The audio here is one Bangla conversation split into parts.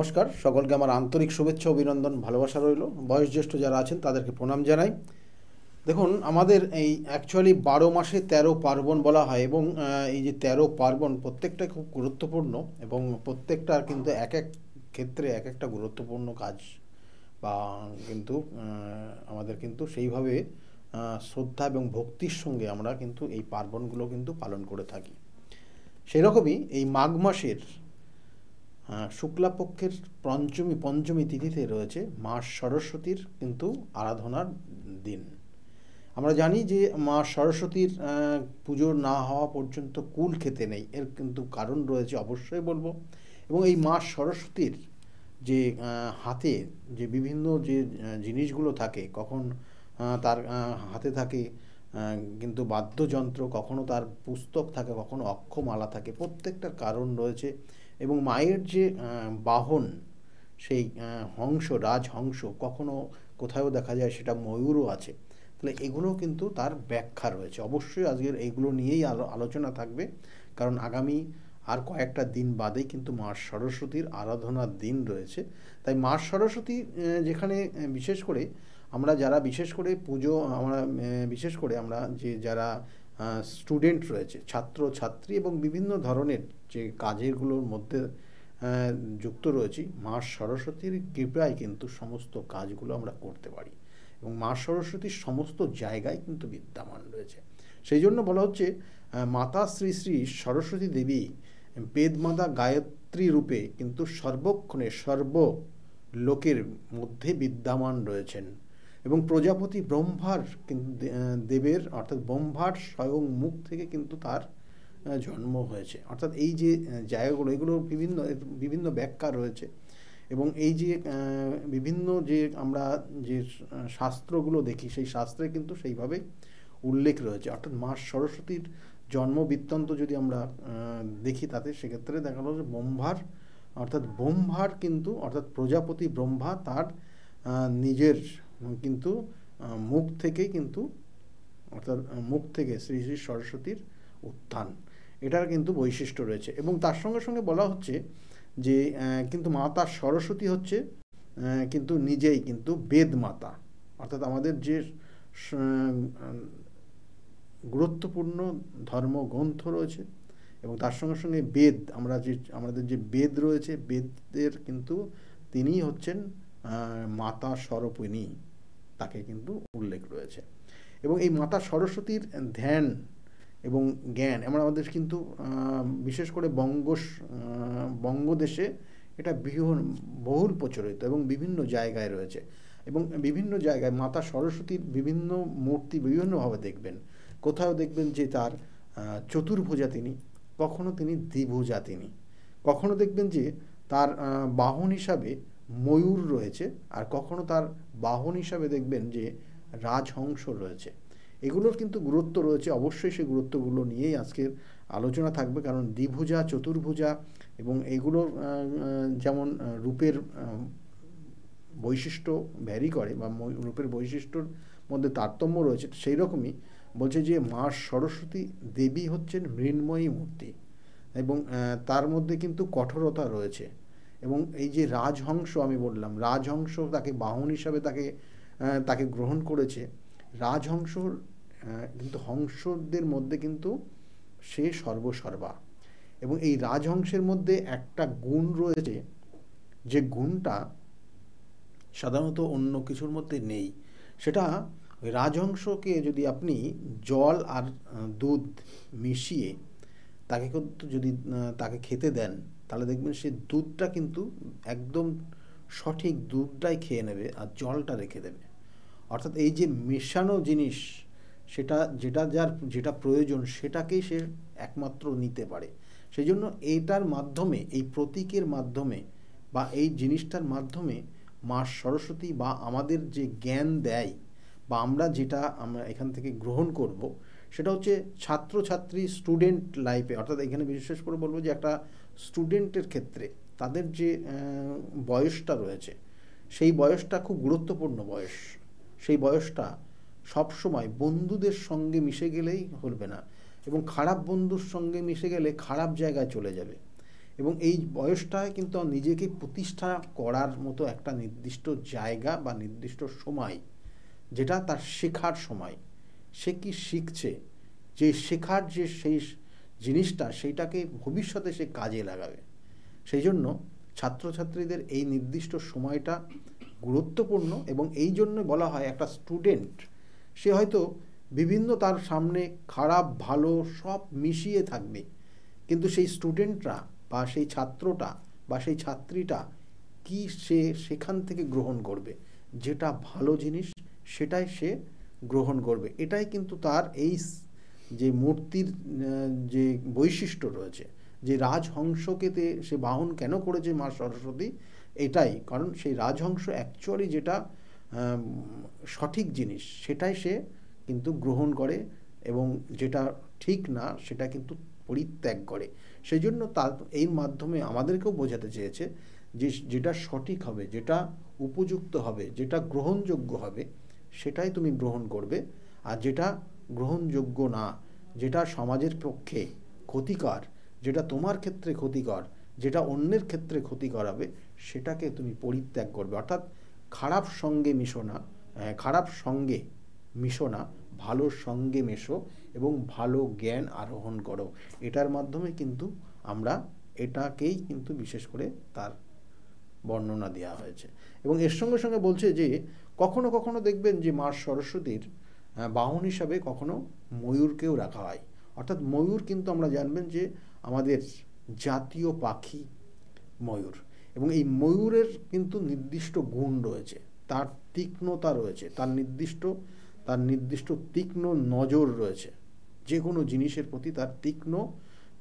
নমস্কার, সকলকে আমার আন্তরিক শুভেচ্ছা অভিনন্দন ভালোবাসা রইল। বয়োজ্যেষ্ঠ যারা আছেন তাদেরকে প্রণাম জানাই। দেখুন, আমাদের এই অ্যাকচুয়ালি 12 মাসে 13 পার্বণ বলা হয় এবং এই যে 13 পার্বণ প্রত্যেকটা খুব গুরুত্বপূর্ণ এবং প্রত্যেকটা কিন্তু এক এক ক্ষেত্রে এক একটা গুরুত্বপূর্ণ কাজ বা কিন্তু আমাদের কিন্তু সেইভাবে শ্রদ্ধা এবং ভক্তির সঙ্গে আমরা কিন্তু এই পার্বণগুলো কিন্তু পালন করে থাকি। সেরকমই এই মাঘ মাসের শুক্লাপক্ষের পঞ্চমী তিথিতে রয়েছে মা সরস্বতীর কিন্তু আরাধনার দিন। আমরা জানি যে মা সরস্বতীর পুজো না হওয়া পর্যন্ত কুল খেতে নেই, এর কিন্তু কারণ রয়েছে অবশ্যই বলবো। এবং এই মা সরস্বতীর যে হাতে যে বিভিন্ন যে জিনিসগুলো থাকে, কখন তার হাতে থাকে কিন্তু বাদ্যযন্ত্র, কখনো তার পুস্তক থাকে, কখনো অক্ষমালা থাকে, প্রত্যেকটার কারণ রয়েছে। এবং মায়ের যে বাহন সেই হংস, রাজহংস, কখনো কোথাও দেখা যায় সেটা ময়ূরও আছে। তাহলে এগুলো কিন্তু তার ব্যাখ্যা রয়েছে। অবশ্যই আজকের এইগুলো নিয়েই আলোচনা থাকবে, কারণ আগামী আর কয়েকটা দিন বাদেই কিন্তু মা সরস্বতীর আরাধনার দিন রয়েছে। তাই মা সরস্বতী যেখানে বিশেষ করে আমরা যারা বিশেষ করে পুজো আমরা বিশেষ করে আমরা যে যারা স্টুডেন্ট রয়েছে, ছাত্র ছাত্রী এবং বিভিন্ন ধরনের যে কাজেরগুলোর মধ্যে যুক্ত রয়েছি, মা সরস্বতীর কৃপায় কিন্তু সমস্ত কাজগুলো আমরা করতে পারি এবং মা সরস্বতীর সমস্ত জায়গায় কিন্তু বিদ্যমান রয়েছে। সেই জন্য বলা হচ্ছে মাতা শ্রী শ্রী সরস্বতী দেবী বেদমাতা গায়ত্রী রূপে কিন্তু সর্বক্ষণে সর্বলোকের মধ্যে বিদ্যমান রয়েছেন এবং প্রজাপতি ব্রহ্মার দেবের অর্থাৎ ব্রহ্মার স্বয়ং মুখ থেকে কিন্তু তার জন্ম হয়েছে। অর্থাৎ এই যে জায়গাগুলো, এগুলো বিভিন্ন ব্যাখ্যা রয়েছে এবং এই যে বিভিন্ন যে আমরা যে শাস্ত্রগুলো দেখি, সেই শাস্ত্রে কিন্তু সেইভাবেই উল্লেখ রয়েছে। অর্থাৎ মা সরস্বতীর জন্ম বৃত্তান্ত যদি আমরা দেখি, তাতে সেক্ষেত্রে দেখা গেল যে ব্রহ্মার কিন্তু অর্থাৎ প্রজাপতি ব্রহ্মা তার নিজের কিন্তু মুখ থেকেই কিন্তু অর্থাৎ মুখ থেকে শ্রী শ্রী সরস্বতীর উত্থান, এটার কিন্তু বৈশিষ্ট্য রয়েছে। এবং তার সঙ্গে সঙ্গে বলা হচ্ছে যে কিন্তু মাতা সরস্বতী হচ্ছে কিন্তু নিজেই কিন্তু বেদ মাতা, অর্থাৎ আমাদের যে গুরুত্বপূর্ণ ধর্মগ্রন্থ রয়েছে এবং তার সঙ্গে সঙ্গে বেদ, আমাদের যে বেদ রয়েছে, বেদের কিন্তু তিনিই হচ্ছেন মাতা স্বরূপিণী, তাকে কিন্তু উল্লেখ রয়েছে। এবং এই মাতা সরস্বতীর ধ্যান এবং জ্ঞান আমাদের কিন্তু বিশেষ করে বঙ্গদেশে এটা বহুল প্রচলিত এবং বিভিন্ন জায়গায় রয়েছে। এবং বিভিন্ন জায়গায় মাতা সরস্বতীর বিভিন্ন মূর্তি বিভিন্নভাবে দেখবেন। কোথাও দেখবেন যে তার চতুর্ভুজা তিনি, কখনো তিনি দ্বিভুজা তিনি, কখনো দেখবেন যে তার বাহন হিসাবে ময়ূর রয়েছে, আর কখনো তার বাহন হিসাবে দেখবেন যে রাজহংস রয়েছে। এগুলোর কিন্তু গুরুত্ব রয়েছে, অবশ্যই সেই গুরুত্বগুলো নিয়েই আজকের আলোচনা থাকবে। কারণ দ্বিভুজা, চতুর্ভুজা এবং এগুলোর যেমন রূপের বৈশিষ্ট্য ভ্যারি করে বা রূপের বৈশিষ্ট্যর মধ্যে তারতম্য রয়েছে, সেই রকমই বলছে যে মা সরস্বতী দেবী হচ্ছেন মৃন্ময়ী মূর্তি এবং তার মধ্যে কিন্তু কঠোরতা রয়েছে। এবং এই যে রাজহংস আমি বললাম, রাজহংস তাকে বাহন হিসাবে তাকে গ্রহণ করেছে। রাজহংস কিন্তু হংসদের মধ্যে কিন্তু সে সর্বসর্বা এবং এই রাজহংসের মধ্যে একটা গুণ রয়েছে, যে গুণটা সাধারণত অন্য কিছুর মধ্যে নেই। সেটা ওই রাজহংসকে যদি আপনি জল আর দুধ মিশিয়ে তাকে খেতে দেন, তাহলে দেখবেন সে দুধটা কিন্তু একদম সঠিক দুধটাই খেয়ে নেবে আর জলটা রেখে দেবে। অর্থাৎ এই যে মেশানো জিনিস, যেটা প্রয়োজন সেটাকেই সে একমাত্র নিতে পারে। সেই জন্য এইটার মাধ্যমে, এই প্রতীকের মাধ্যমে বা এই জিনিসটার মাধ্যমে মা সরস্বতী বা আমাদের যে জ্ঞান দেয় বা আমরা এখান থেকে গ্রহণ করব, সেটা হচ্ছে ছাত্রছাত্রী স্টুডেন্ট লাইফে। অর্থাৎ এখানে বিশেষ করে বলবো যে একটা স্টুডেন্টের ক্ষেত্রে তাদের যে বয়সটা রয়েছে, সেই বয়সটা খুব গুরুত্বপূর্ণ বয়স। সেই বয়সটা সবসময় বন্ধুদের সঙ্গে মিশে গেলেই হবে না এবং খারাপ বন্ধুর সঙ্গে মিশে গেলে খারাপ জায়গায় চলে যাবে। এবং এই বয়সটায় কিন্তু নিজেকে প্রতিষ্ঠা করার মতো একটা নির্দিষ্ট জায়গা বা নির্দিষ্ট সময়, যেটা তার শেখার সময়। সে কি শিখছে, যে শেখার যে সেই জিনিসটা, সেইটাকে ভবিষ্যতে সে কাজে লাগাবে। সেই জন্য ছাত্রছাত্রীদের এই নির্দিষ্ট সময়টা গুরুত্বপূর্ণ। এবং এই জন্য বলা হয় একটা স্টুডেন্ট, সে হয়তো বিভিন্ন তার সামনে খারাপ ভালো সব মিশিয়ে থাকবে, কিন্তু সেই স্টুডেন্টরা বা সেই ছাত্রটা বা সেই ছাত্রীটা কি সে সেখান থেকে গ্রহণ করবে, যেটা ভালো জিনিস সেটাই সে গ্রহণ করবে। এটাই কিন্তু তার এই যে মূর্তির যে বৈশিষ্ট্য রয়েছে, যে রাজহংসকে সে বাহন কেন করেছে মা সরস্বতী, এটাই কারণ সেই রাজহংস অ্যাকচুয়ালি যেটা সঠিক জিনিস সেটাই সে কিন্তু গ্রহণ করে, এবং যেটা ঠিক না সেটা কিন্তু পরিত্যাগ করে। সেই জন্য তার এই মাধ্যমে আমাদেরকেও বোঝাতে চেয়েছে যে যেটা সঠিক হবে, যেটা উপযুক্ত হবে, যেটা গ্রহণযোগ্য হবে সেটাই তুমি গ্রহণ করবে। আর যেটা গ্রহণযোগ্য না, যেটা সমাজের পক্ষে ক্ষতিকর, যেটা তোমার ক্ষেত্রে ক্ষতিকর, যেটা অন্যের ক্ষেত্রে ক্ষতি করাবে, সেটাকে তুমি পরিত্যাগ করবে। অর্থাৎ খারাপ সঙ্গে মিশো না, খারাপ সঙ্গে মিশো না, ভালো সঙ্গে মেশো এবং ভালো জ্ঞান আরোহণ করো। এটার মাধ্যমে কিন্তু আমরা এটাকেই কিন্তু বিশেষ করে তার বর্ণনা দেওয়া হয়েছে। এবং এর সঙ্গে সঙ্গে বলছে যে কখনো কখনো দেখবেন যে মা সরস্বতীর বাহন হিসাবে কখনো ময়ূরকেও রাখা হয়। অর্থাৎ ময়ূর কিন্তু আমরা জানবেন যে আমাদের জাতীয় পাখি ময়ূর, এবং এই ময়ূরের কিন্তু নির্দিষ্ট গুণ রয়েছে, তার তীক্ষ্ণতা রয়েছে, তার নির্দিষ্ট তীক্ষ্ণ নজর রয়েছে। যে কোনো জিনিসের প্রতি তার তীক্ষ্ণ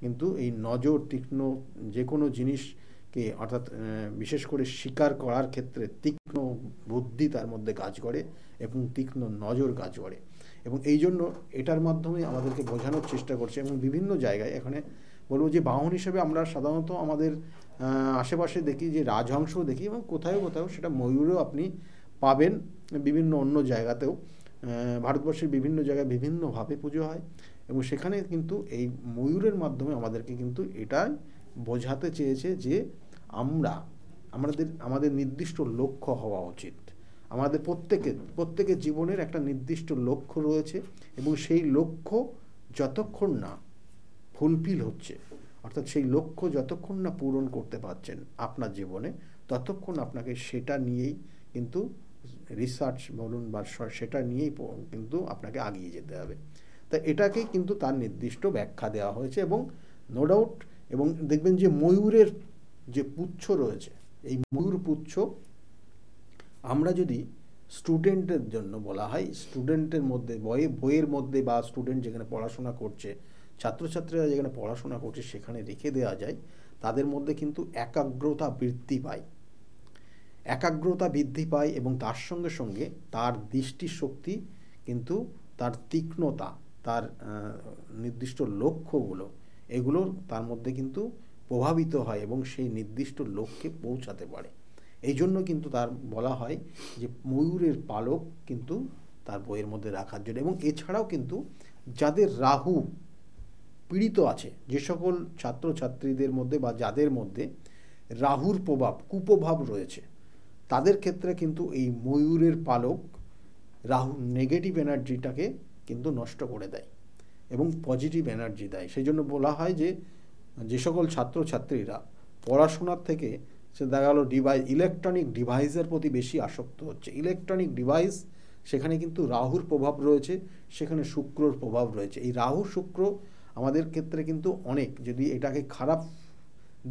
কিন্তু এই নজর, তীক্ষ্ণ যে কোনো জিনিসকে অর্থাৎ বিশেষ করে শিকার করার ক্ষেত্রে তীক্ষ্ণ বুদ্ধি তার মধ্যে কাজ করে এবং তীক্ষ্ণ নজর কাজ করে। এবং এই জন্য এটার মাধ্যমে আমাদেরকে বোঝানোর চেষ্টা করছে। এবং বিভিন্ন জায়গায় এখানে বলবো যে বাহন হিসেবে আমরা সাধারণত আমাদের আশেপাশে দেখি যে রাজহংসও দেখি, এবং কোথাও কোথাও সেটা ময়ূরও আপনি পাবেন বিভিন্ন অন্য জায়গাতেও। ভারতবর্ষের বিভিন্ন জায়গায় বিভিন্নভাবে পুজো হয়, এবং সেখানে কিন্তু এই ময়ূরের মাধ্যমে আমাদেরকে কিন্তু এটাই বোঝাতে চেয়েছে যে আমাদের নির্দিষ্ট লক্ষ্য হওয়া উচিত। আমাদের প্রত্যেকের জীবনের একটা নির্দিষ্ট লক্ষ্য রয়েছে, এবং সেই লক্ষ্য যতক্ষণ না ফুলফিল হচ্ছে, অর্থাৎ সেই লক্ষ্য যতক্ষণ না পূরণ করতে পারছেন আপনার জীবনে, ততক্ষণ আপনাকে সেটা নিয়েই কিন্তু রিসার্চ বলুন বা সেটা নিয়েই কিন্তু আপনাকে এগিয়ে যেতে হবে। তা এটাকেই কিন্তু তার নির্দিষ্ট ব্যাখ্যা দেওয়া হয়েছে। এবং নো ডাউট, এবং দেখবেন যে ময়ূরের যে পুচ্ছ রয়েছে, এই ময়ূর পুচ্ছ আমরা যদি স্টুডেন্টের জন্য বলা হয়, স্টুডেন্টের মধ্যে বইয়ের মধ্যে বা স্টুডেন্ট যেখানে পড়াশোনা করছে, ছাত্রছাত্রীরা যেখানে পড়াশোনা করছে সেখানে রেখে দেওয়া যায়, তাদের মধ্যে কিন্তু একাগ্রতা বৃদ্ধি পায় এবং তার সঙ্গে সঙ্গে তার দৃষ্টিশক্তি কিন্তু তার তীক্ষ্ণতা, তার নির্দিষ্ট লক্ষ্যগুলো, এগুলো তার মধ্যে কিন্তু প্রভাবিত হয় এবং সেই নির্দিষ্ট লক্ষ্যে পৌঁছাতে পারে। এই জন্য কিন্তু তার বলা হয় যে ময়ূরের পালক কিন্তু তার বইয়ের মধ্যে রাখার জন্য। এবং এছাড়াও কিন্তু যাদের রাহু পীড়িত আছে, যে সকল ছাত্রছাত্রীদের মধ্যে বা যাদের মধ্যে রাহুর কুপ্রভাব রয়েছে, তাদের ক্ষেত্রে কিন্তু এই ময়ূরের পালক রাহুর নেগেটিভ এনার্জিটাকে কিন্তু নষ্ট করে দেয় এবং পজিটিভ এনার্জি দেয়। সেই জন্য বলা হয় যে সকল ছাত্রছাত্রীরা পড়াশোনার থেকে সে দেখা গেল ইলেকট্রনিক ডিভাইসের প্রতি বেশি আসক্ত হচ্ছে, ইলেকট্রনিক ডিভাইস, সেখানে কিন্তু রাহুর প্রভাব রয়েছে, সেখানে শুক্রর প্রভাব রয়েছে। এই রাহু শুক্র আমাদের ক্ষেত্রে কিন্তু অনেক, যদি এটাকে খারাপ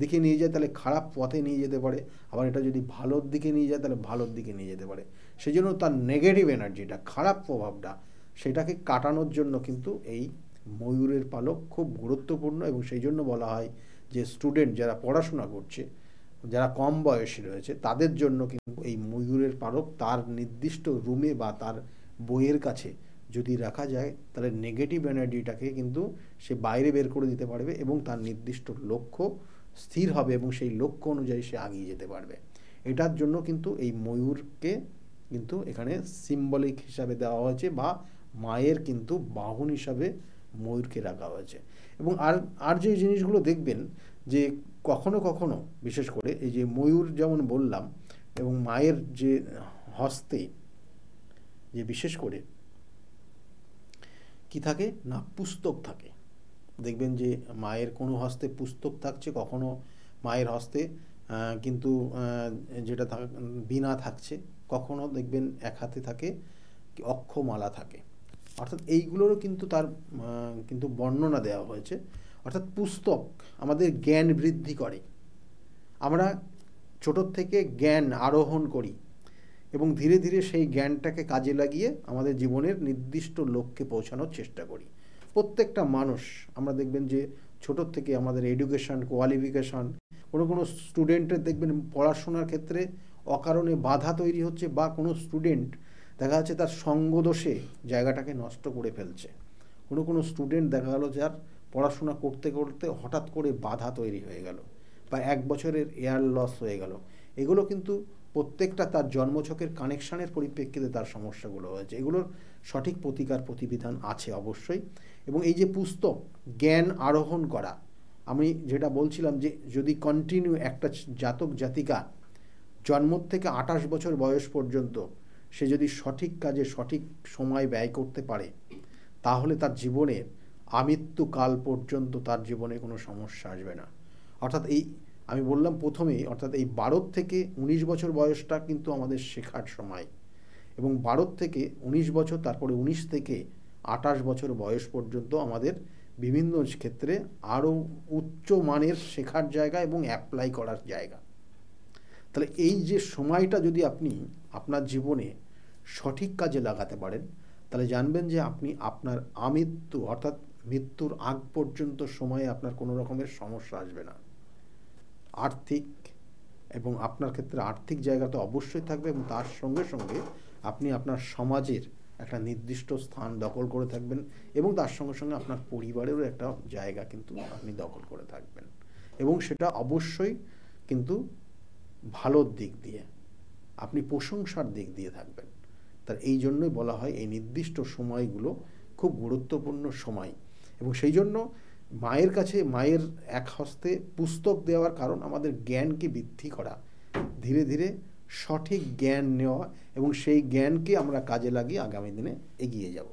দিকে নিয়ে যায় তাহলে খারাপ পথে নিয়ে যেতে পারে, আবার এটা যদি ভালোর দিকে নিয়ে যায় তাহলে ভালোর দিকে নিয়ে যেতে পারে। সেই জন্য তার নেগেটিভ এনার্জিটা, খারাপ প্রভাবটা, সেটাকে কাটানোর জন্য কিন্তু এই ময়ূরের পালক খুব গুরুত্বপূর্ণ। এবং সেই জন্য বলা হয় যে স্টুডেন্ট যারা পড়াশোনা করছে, যারা কম বয়সী রয়েছে, তাদের জন্য কিন্তু এই ময়ূরের পালক তার নির্দিষ্ট রুমে বা তার বইয়ের কাছে যদি রাখা যায়, তাহলে নেগেটিভ এনার্জিটাকে কিন্তু সে বাইরে বের করে দিতে পারবে এবং তার নির্দিষ্ট লক্ষ্য স্থির হবে এবং সেই লক্ষ্য অনুযায়ী সে এগিয়ে যেতে পারবে। এটার জন্য কিন্তু এই ময়ূরকে কিন্তু এখানে সিম্বলিক হিসাবে দেওয়া হয়েছে, বা মায়ের কিন্তু বাহন হিসাবে ময়ূরকে রাখা হয়েছে। এবং আর যে জিনিসগুলো দেখবেন যে কখনো কখনো বিশেষ করে এই যে ময়ূর যেমন বললাম, এবং মায়ের যে হস্তে যে বিশেষ করে কি থাকে না পুস্তক থাকে, দেখবেন যে মায়ের কোনো হস্তে পুস্তক থাকছে, কখনো মায়ের হস্তে কিন্তু যেটা বীণা থাকছে, কখনো দেখবেন এক হাতে থাকে অক্ষমালা থাকে। অর্থাৎ এইগুলোরও কিন্তু তার কিন্তু বর্ণনা দেওয়া হয়েছে। অর্থাৎ পুস্তক আমাদের জ্ঞান বৃদ্ধি করে, আমরা ছোটোর থেকে জ্ঞান আরোহণ করি এবং ধীরে ধীরে সেই জ্ঞানটাকে কাজে লাগিয়ে আমাদের জীবনের নির্দিষ্ট লক্ষ্যে পৌঁছানোর চেষ্টা করি। প্রত্যেকটা মানুষ আমরা দেখবেন যে ছোটোর থেকে আমাদের এডুকেশান, কোয়ালিফিকেশান, কোনো স্টুডেন্টের দেখবেন পড়াশোনার ক্ষেত্রে অকারণে বাধা তৈরি হচ্ছে, বা কোনো স্টুডেন্ট দেখা যাচ্ছে তার সঙ্গদোষে জায়গাটাকে নষ্ট করে ফেলছে। কোনো স্টুডেন্ট দেখা গেল যার পড়াশোনা করতে করতে হঠাৎ করে বাধা তৈরি হয়ে গেল, বা 1 বছরের এয়ার লস হয়ে গেল। এগুলো কিন্তু প্রত্যেকটা তার জন্মছকের কানেকশানের পরিপ্রেক্ষিতে তার সমস্যাগুলো হয়েছে। এগুলোর সঠিক প্রতিকার প্রতিবিধান আছে অবশ্যই। এবং এই যে পুস্তক জ্ঞান আরোহণ করা, আমি যেটা বলছিলাম যে যদি কন্টিনিউ একটা জাতক জাতিকা জন্ম থেকে 28 বছর বয়স পর্যন্ত সে যদি সঠিক কাজে সঠিক সময় ব্যয় করতে পারে, তাহলে তার জীবনে আমৃত্যুকাল পর্যন্ত তার জীবনে কোনো সমস্যা আসবে না। অর্থাৎ এই আমি বললাম প্রথমেই, অর্থাৎ এই 12 থেকে 19 বছর বয়সটা কিন্তু আমাদের শেখার সময়, এবং 12 থেকে 19 বছর, তারপরে 19 থেকে 28 বছর বয়স পর্যন্ত আমাদের বিভিন্ন ক্ষেত্রে আরও উচ্চ মানের শেখার জায়গা এবং অ্যাপ্লাই করার জায়গা। তাহলে এই যে সময়টা যদি আপনি আপনার জীবনে সঠিক কাজে লাগাতে পারেন, তাহলে জানবেন যে আপনি আপনার আমৃত্যু অর্থাৎ মৃত্যুর আগ পর্যন্ত সময়ে আপনার কোনো রকমের সমস্যা আসবে না। আর্থিক এবং আপনার ক্ষেত্রে আর্থিক জায়গা তো অবশ্যই থাকবে, এবং তার সঙ্গে সঙ্গে আপনি আপনার সমাজের একটা নির্দিষ্ট স্থান দখল করে থাকবেন, এবং তার সঙ্গে সঙ্গে আপনার পরিবারেরও একটা জায়গা কিন্তু আপনি দখল করে থাকবেন, এবং সেটা অবশ্যই কিন্তু ভালোর দিক দিয়ে, আপনি প্রশংসার দিক দিয়ে থাকবেন। তার এই জন্যই বলা হয় এই নির্দিষ্ট সময়গুলো খুব গুরুত্বপূর্ণ সময়। এবং সেই জন্য মায়ের কাছে মায়ের এক হস্তে পুস্তক দেওয়ার কারণ আমাদের জ্ঞানকে বৃদ্ধি করা, ধীরে ধীরে সঠিক জ্ঞান নেওয়া, এবং সেই জ্ঞানকে আমরা কাজে লাগিয়ে আগামী দিনে এগিয়ে যাব।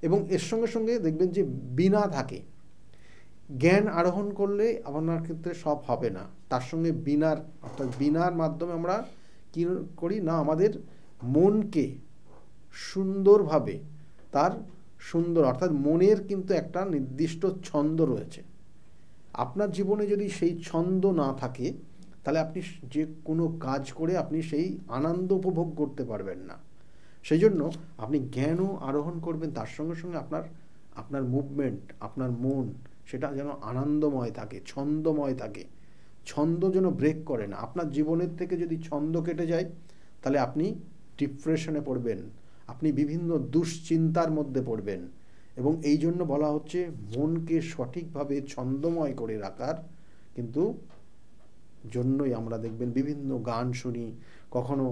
এবং এর সঙ্গে সঙ্গে দেখবেন যে বীণা থাকে, জ্ঞান আরোহণ করলে আপনার ক্ষেত্রে সব হবে না, তার সঙ্গে বীণার অর্থাৎ বীণার মাধ্যমে আমরা কী করি না, আমাদের মনকে সুন্দরভাবে তার সুন্দর অর্থাৎ মনের কিন্তু একটা নির্দিষ্ট ছন্দ রয়েছে। আপনার জীবনে যদি সেই ছন্দ না থাকে, তাহলে আপনি যে কোনো কাজ করে আপনি সেই আনন্দ উপভোগ করতে পারবেন না। সেই জন্য আপনি জ্ঞানও আরোহণ করবেন, তার সঙ্গে সঙ্গে আপনার মুভমেন্ট, আপনার মন সেটা যেন আনন্দময় থাকে, ছন্দময় থাকে, ছন্দ যেন ব্রেক করে না। আপনার জীবনের থেকে যদি ছন্দ কেটে যায়, তাহলে আপনি ডিপ্রেশনে পড়বেন, আপনি বিভিন্ন দুশ্চিন্তার মধ্যে পড়বেন। এবং এই জন্য বলা হচ্ছে মনকে সঠিকভাবে ছন্দময় করে রাখার কিন্তু জন্যই আমরা দেখবেন বিভিন্ন গান শুনি, কখনো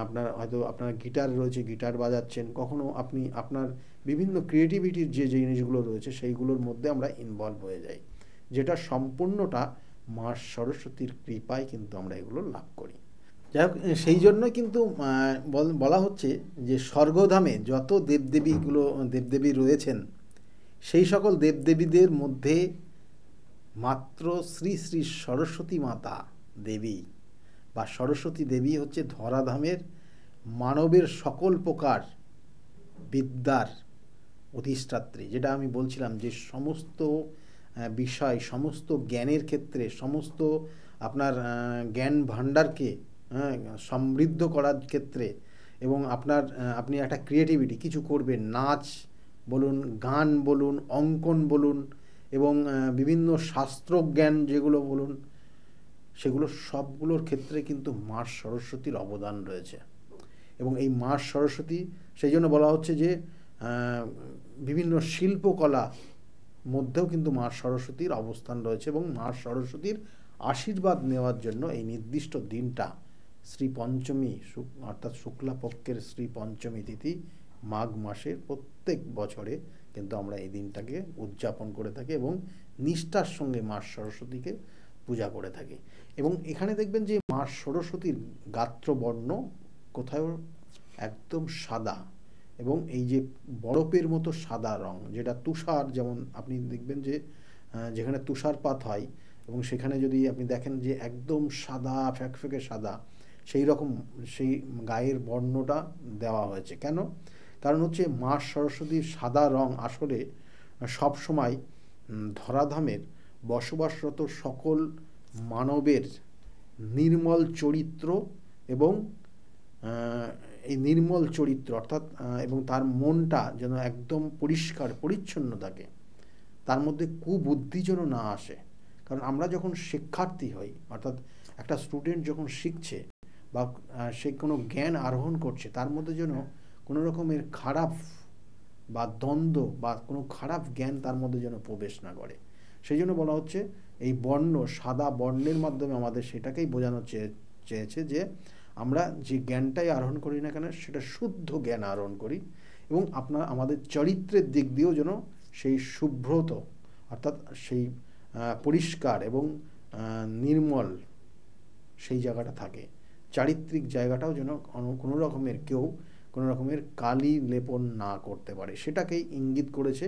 আপনার গিটার রয়েছে, গিটার বাজাচ্ছেন, কখনো আপনি আপনার বিভিন্ন ক্রিয়েটিভিটির যে জিনিসগুলো রয়েছে সেইগুলোর মধ্যে আমরা ইনভলভ হয়ে যাই, যেটা সম্পূর্ণটা মা সরস্বতীর কৃপায় কিন্তু আমরা এগুলো লাভ করি। যাই হোক, সেই জন্য কিন্তু বলা হচ্ছে যে স্বর্গধামে যত দেবদেবী রয়েছেন, সেই সকল দেবদেবীদের মধ্যে মাত্র শ্রী শ্রী সরস্বতী মাতা দেবী বা সরস্বতী দেবী হচ্ছে ধরাধামের মানবের সকল প্রকার বিদ্যার অধিষ্ঠাত্রী। যেটা আমি বলছিলাম যে সমস্ত বিষয়, সমস্ত জ্ঞানের ক্ষেত্রে, সমস্ত আপনার জ্ঞান ভাণ্ডারকে সমৃদ্ধ করার ক্ষেত্রে, এবং আপনি একটা ক্রিয়েটিভিটি কিছু করবেন, নাচ বলুন, গান বলুন, অঙ্কন বলুন, এবং বিভিন্ন শাস্ত্রজ্ঞান যেগুলো বলুন, সেগুলো সবগুলোর ক্ষেত্রে কিন্তু মা সরস্বতীর অবদান রয়েছে। এবং এই মা সরস্বতী, সেই জন্য বলা হচ্ছে যে বিভিন্ন শিল্পকলা মধ্যেও কিন্তু মা সরস্বতীর অবস্থান রয়েছে, এবং মা সরস্বতীর আশীর্বাদ নেওয়ার জন্য এই নির্দিষ্ট দিনটা শ্রী পঞ্চমী অর্থাৎ শুক্লাপক্ষের শ্রী পঞ্চমী তিথি মাঘ মাসের প্রত্যেক বছরে কিন্তু আমরা এই দিনটাকে উদযাপন করে থাকি, এবং নিষ্ঠার সঙ্গে মা সরস্বতীকে পূজা করে থাকি। এবং এখানে দেখবেন যে মা সরস্বতীর গাত্রবর্ণ কোথাও একদম সাদা, এবং এই যে বরফের মতো সাদা রং, যেটা তুষার, যেমন আপনি দেখবেন যে যেখানে তুষারপাত হয় এবং সেখানে যদি আপনি দেখেন যে একদম সাদা, ফ্যাকফ্যাকে সাদা, সেই রকম সেই গায়ের বর্ণটা দেওয়া হয়েছে। কেন? কারণ হচ্ছে মা সরস্বতীর সাদা রং আসলে সব সময় ধরাধামের বসবাসরত সকল মানবের নির্মল চরিত্র এবং এই নির্মল চরিত্র অর্থাৎ এবং তার মনটা যেন একদম পরিষ্কার পরিচ্ছন্ন থাকে, তার মধ্যে কুবুদ্ধি যেন না আসে। কারণ আমরা যখন শিক্ষার্থী হই, অর্থাৎ একটা স্টুডেন্ট যখন শিখছে বা সে কোনো জ্ঞান আরোহণ করছে, তার মধ্যে যেন কোনো রকমের খারাপ বা দ্বন্দ্ব বা কোনো খারাপ জ্ঞান তার মধ্যে যেন প্রবেশ না করে। সেই জন্য বলা হচ্ছে এই বর্ণ, সাদা বর্ণের মাধ্যমে আমাদের সেটাকেই বোঝানো চেয়েছে যে আমরা যে জ্ঞানটাই আরোহণ করি না কেন সেটা শুদ্ধ জ্ঞান আরোহণ করি, এবং আমাদের চরিত্রের দিক দিয়েও যেন সেই শুভ্রত অর্থাৎ সেই পরিষ্কার এবং নির্মল সেই জায়গাটা থাকে। চারিত্রিক জায়গাটাও যেন কোনো রকমের কেউ কোনো রকমের কালি লেপন না করতে পারে, সেটাকেই ইঙ্গিত করেছে।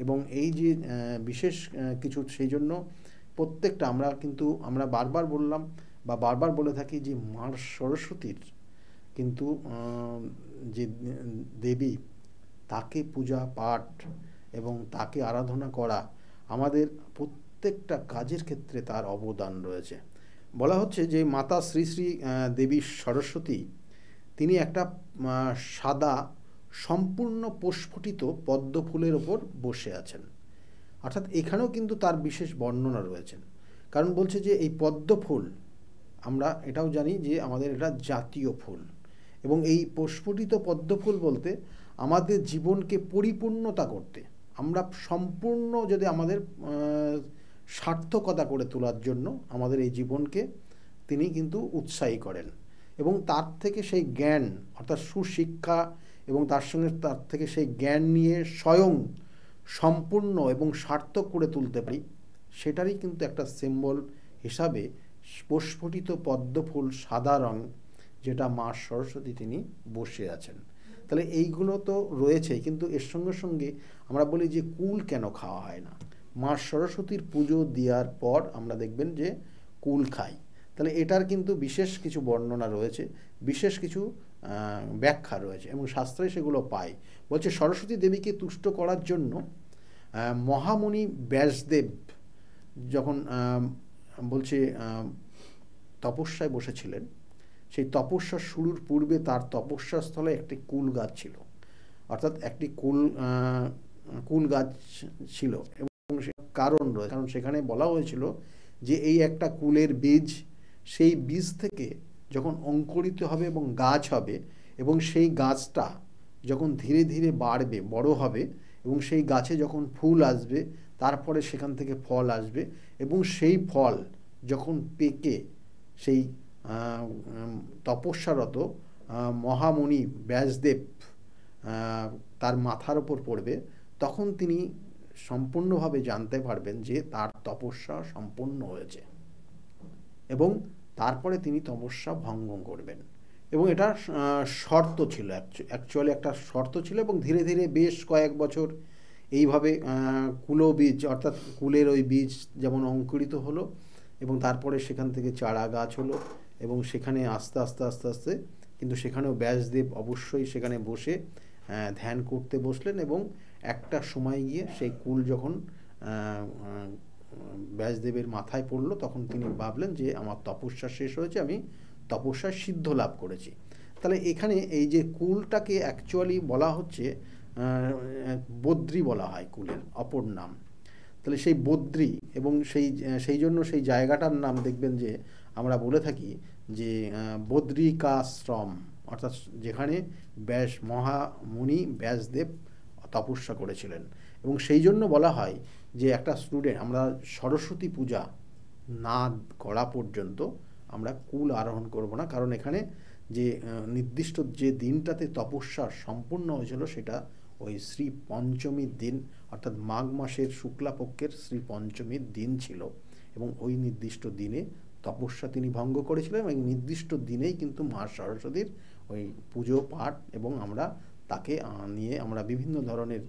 এবং এই যে বিশেষ কিছু, সেই জন্য প্রত্যেকটা আমরা বারবার বললাম বা বারবার বলে থাকি যে মা সরস্বতীর কিন্তু যে দেবী, তাকে পূজা পাঠ এবং তাকে আরাধনা করা আমাদের প্রত্যেকটা কাজের ক্ষেত্রে তার অবদান রয়েছে। বলা হচ্ছে যে মাতা শ্রী শ্রী দেবী সরস্বতী তিনি একটা সাদা সম্পূর্ণ প্রস্ফুটিত পদ্ম ফুলের ওপর বসে আছেন। অর্থাৎ এখানেও কিন্তু তার বিশেষ বর্ণনা রয়েছেন। কারণ বলছে যে এই পদ্ম ফুল, আমরা এটাও জানি যে আমাদের এটা জাতীয় ফুল, এবং এই প্রস্ফুটিত পদ্ম ফুল বলতে আমাদের জীবনকে পরিপূর্ণতা করতে, আমরা সম্পূর্ণ যদি আমাদের সার্থকতা করে তোলার জন্য আমাদের এই জীবনকে তিনি কিন্তু উৎসাহী করেন, এবং তার থেকে সেই জ্ঞান অর্থাৎ সুশিক্ষা এবং তার থেকে সেই জ্ঞান নিয়ে স্বয়ং সম্পূর্ণ এবং সার্থক করে তুলতে পারি, সেটারই কিন্তু একটা সিম্বল হিসাবে প্রস্ফুটিত পদ্ম ফুল সাদা রং, যেটা মা সরস্বতী তিনি বসে আছেন। তাহলে এইগুলো তো রয়েছেই, কিন্তু এর সঙ্গে সঙ্গে আমরা বলি যে কুল কেন খাওয়া হয় না? মা সরস্বতীর পুজো দেওয়ার পর আমরা দেখবেন যে কুল খাই। তাহলে এটার কিন্তু বিশেষ কিছু বর্ণনা রয়েছে, বিশেষ কিছু ব্যাখ্যা রয়েছে, এবং শাস্ত্রে সেগুলো পাই। বলছে সরস্বতী দেবীকে তুষ্ট করার জন্য মহামুনি ব্যাসদেব যখন বলছে তপস্যায় বসেছিলেন, সেই তপস্যা শুরুর পূর্বে তার তপস্যা স্থলে একটি কুল গাছ ছিল, অর্থাৎ একটি কুল গাছ ছিল, এবং কারণ রয়েছে, কারণ সেখানে বলা হয়েছিল যে এই একটা কুলের বীজ, সেই বীজ থেকে যখন অঙ্কুরিত হবে এবং গাছ হবে, এবং সেই গাছটা যখন ধীরে ধীরে বাড়বে, বড় হবে, এবং সেই গাছে যখন ফুল আসবে, তারপরে সেখান থেকে ফল আসবে, এবং সেই ফল যখন পেকে সেই তপস্যারত মহামুনি ব্যাসদেব তার মাথার ওপর পড়বে, তখন তিনি সম্পূর্ণভাবে জানতে পারবেন যে তার তপস্যা সম্পূর্ণ হয়েছে, এবং তারপরে তিনি তপস্যা ভঙ্গ করবেন। এবং এটা শর্ত ছিল, অ্যাকচুয়ালি একটা শর্ত ছিল, এবং ধীরে ধীরে বেশ কয়েক বছর এইভাবে কুলবীজ অর্থাৎ কুলের ওই বীজ যেমন অঙ্কুরিত হলো, এবং তারপরে সেখান থেকে চারা গাছ হলো, এবং সেখানে আস্তে আস্তে আস্তে আস্তে কিন্তু সেখানেও ব্যাসদেব অবশ্যই সেখানে বসে ধ্যান করতে বসলেন, এবং একটা সময় গিয়ে সেই কুল যখন ব্যাসদেবের মাথায় পড়লো, তখন তিনি ভাবলেন যে আমার তপস্যা শেষ হয়েছে, আমি তপস্যায় সিদ্ধ লাভ করেছি। তাহলে এখানে এই যে কুলটাকে অ্যাকচুয়ালি বলা হচ্ছে বদ্রী বলা হয়, কুলের অপর নাম। তাহলে সেই বদ্রী, এবং সেই জন্য সেই জায়গাটার নাম দেখবেন যে আমরা বলে থাকি যে বদ্রিকাশ্রম, অর্থাৎ যেখানে মহামুনি ব্যাসদেব তপস্যা করেছিলেন। এবং সেই জন্য বলা হয় যে একটা স্টুডেন্ট, আমরা সরস্বতী পূজা না করা পর্যন্ত আমরা কুল আরোহণ করব না, কারণ এখানে যে নির্দিষ্ট যে দিনটাতে তপস্যা সম্পূর্ণ হয়েছিল সেটা ওই শ্রী পঞ্চমীর দিন, অর্থাৎ মাঘ মাসের শুক্লাপক্ষের শ্রী পঞ্চমীর দিন ছিল, এবং ওই নির্দিষ্ট দিনে তপস্যা তিনি ভঙ্গ করেছিলেন এবং নির্দিষ্ট দিনেই কিন্তু মা সরস্বতীর ওই পুজো পাঠ এবং আমরা তাকে নিয়ে আমরা বিভিন্ন ধরনের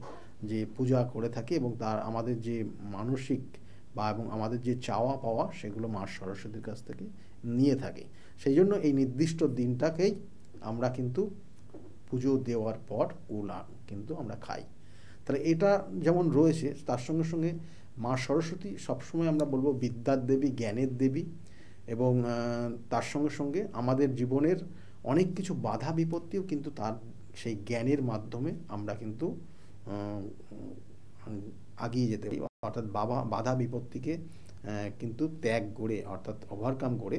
যে পূজা করে থাকি এবং তার আমাদের যে মানসিক এবং আমাদের যে চাওয়া পাওয়া সেগুলো মা সরস্বতীর কাছ থেকে নিয়ে থাকি। সেই জন্য এই নির্দিষ্ট দিনটাকেই আমরা কিন্তু পুজো দেওয়ার পর কুল কিন্তু আমরা খাই। তাহলে এটা যেমন রয়েছে, তার সঙ্গে সঙ্গে মা সরস্বতী সবসময় আমরা বলবো বিদ্যার দেবী, জ্ঞানের দেবী, এবং তার সঙ্গে সঙ্গে আমাদের জীবনের অনেক কিছু বাধা বিপত্তিও কিন্তু তার সেই জ্ঞানের মাধ্যমে আমরা কিন্তু আগিয়ে যেতে পারি, অর্থাৎ বাধা বিপত্তিকে কিন্তু ত্যাগ করে অর্থাৎ ওভারকাম করে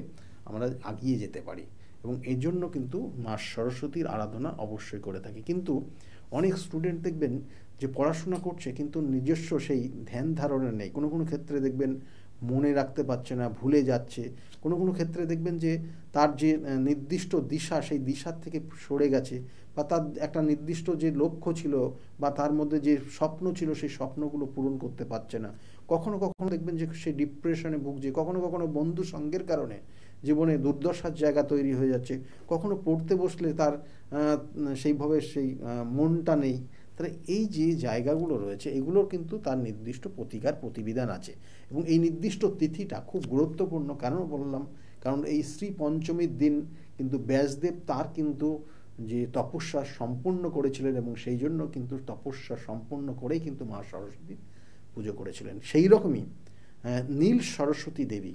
আমরা আগিয়ে যেতে পারি। এবং এই জন্য কিন্তু মা সরস্বতীর আরাধনা অবশ্যই করে থাকি। কিন্তু অনেক স্টুডেন্ট দেখবেন যে পড়াশোনা করছে কিন্তু নিজস্ব সেই ধ্যান ধারণা নেই, কোনো কোনো ক্ষেত্রে দেখবেন মনে রাখতে পারছে না, ভুলে যাচ্ছে, কোনো কোনো ক্ষেত্রে দেখবেন যে তার যে নির্দিষ্ট দিশা সেই দিশার থেকে সরে গেছে, বা তার একটা নির্দিষ্ট যে লক্ষ্য ছিল বা তার মধ্যে যে স্বপ্ন ছিল সেই স্বপ্নগুলো পূরণ করতে পারছে না। কখনো কখনো দেখবেন যে সে ডিপ্রেশনে ভুগছে, কখনো কখনো বন্ধু সঙ্গের কারণে জীবনে দুর্দশার জায়গা তৈরি হয়ে যাচ্ছে, কখনো পড়তে বসলে তার সেইভাবে সেই মনটা নেই। তাহলে এই যে জায়গাগুলো রয়েছে এগুলোর কিন্তু তার নির্দিষ্ট প্রতিকার প্রতিবিধান আছে এবং এই নির্দিষ্ট তিথিটা খুব গুরুত্বপূর্ণ। কেন বললাম? কারণ এই শ্রী পঞ্চমীর দিন কিন্তু ব্যাসদেব তার কিন্তু যে তপস্যা সম্পূর্ণ করেছিলেন এবং সেই জন্য কিন্তু তপস্যা সম্পূর্ণ করেই কিন্তু মা সরস্বতীর পুজো করেছিলেন। সেই রকমই নীল সরস্বতী দেবী,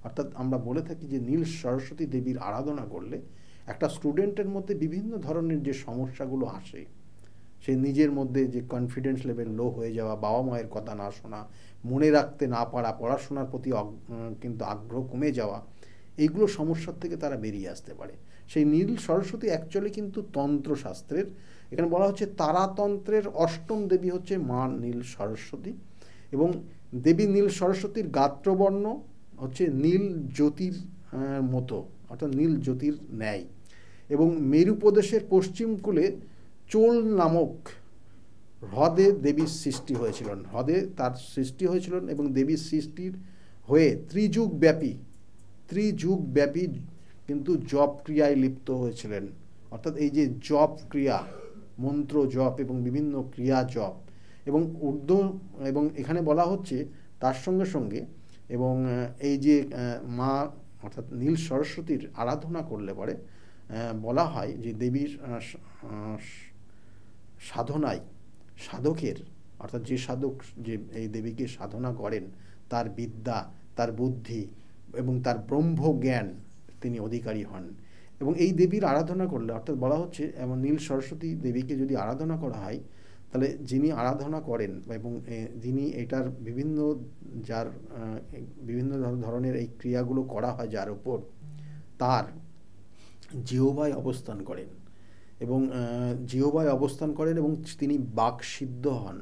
অর্থাৎ আমরা বলে থাকি যে নীল সরস্বতী দেবীর আরাধনা করলে একটা স্টুডেন্টের মধ্যে বিভিন্ন ধরনের যে সমস্যাগুলো আসে, সে নিজের মধ্যে যে কনফিডেন্স লেভেল লো হয়ে যাওয়া, বাবা মায়ের কথা না শোনা, মনে রাখতে না পারা, পড়াশোনার প্রতি কিন্তু আগ্রহ কমে যাওয়া, এইগুলো সমস্যার থেকে তারা বেরিয়ে আসতে পারে। সেই নীল সরস্বতী অ্যাকচুয়ালি কিন্তু তন্ত্রশাস্ত্রের, এখানে বলা হচ্ছে তারাতন্ত্রের অষ্টম দেবী হচ্ছে মা নীল সরস্বতী, এবং দেবী নীল সরস্বতীর গাত্রবর্ণ হচ্ছে নীল জ্যোতির মতো, অর্থাৎ নীল জ্যোতির ন্যায়, এবং মেরু প্রদেশের পশ্চিম কূলে চোল নামক হ্রদে দেবীর সৃষ্টি হয়েছিলেন, হ্রদে তার সৃষ্টি হয়েছিলেন এবং দেবীর সৃষ্টির হয়ে ত্রিযুগ ব্যাপী কিন্তু জপ ক্রিয়ায় লিপ্ত হয়েছিলেন। অর্থাৎ এই যে জপ ক্রিয়া, মন্ত্র জপ এবং বিভিন্ন ক্রিয়া জপ এবং এবং এখানে বলা হচ্ছে তার সঙ্গে সঙ্গে এবং এই যে মা অর্থাৎ নীল সরস্বতীর আরাধনা করলে পরে বলা হয় যে দেবীর সাধনায় সাধকের, অর্থাৎ যে সাধক যে এই দেবীকে সাধনা করেন তার বিদ্যা, তার বুদ্ধি এবং তার ব্রহ্মজ্ঞান তিনি অধিকারী হন। এবং এই দেবীর আরাধনা করলে, অর্থাৎ বলা হচ্ছে এমন নীল সরস্বতী দেবীকে যদি আরাধনা করা হয় তাহলে যিনি আরাধনা করেন এবং যিনি এটার বিভিন্ন ধরনের এই ক্রিয়াগুলো করা হয় যার উপর, তার জিহ্বায় অবস্থান করেন এবং এবং তিনি বাকসিদ্ধ হন।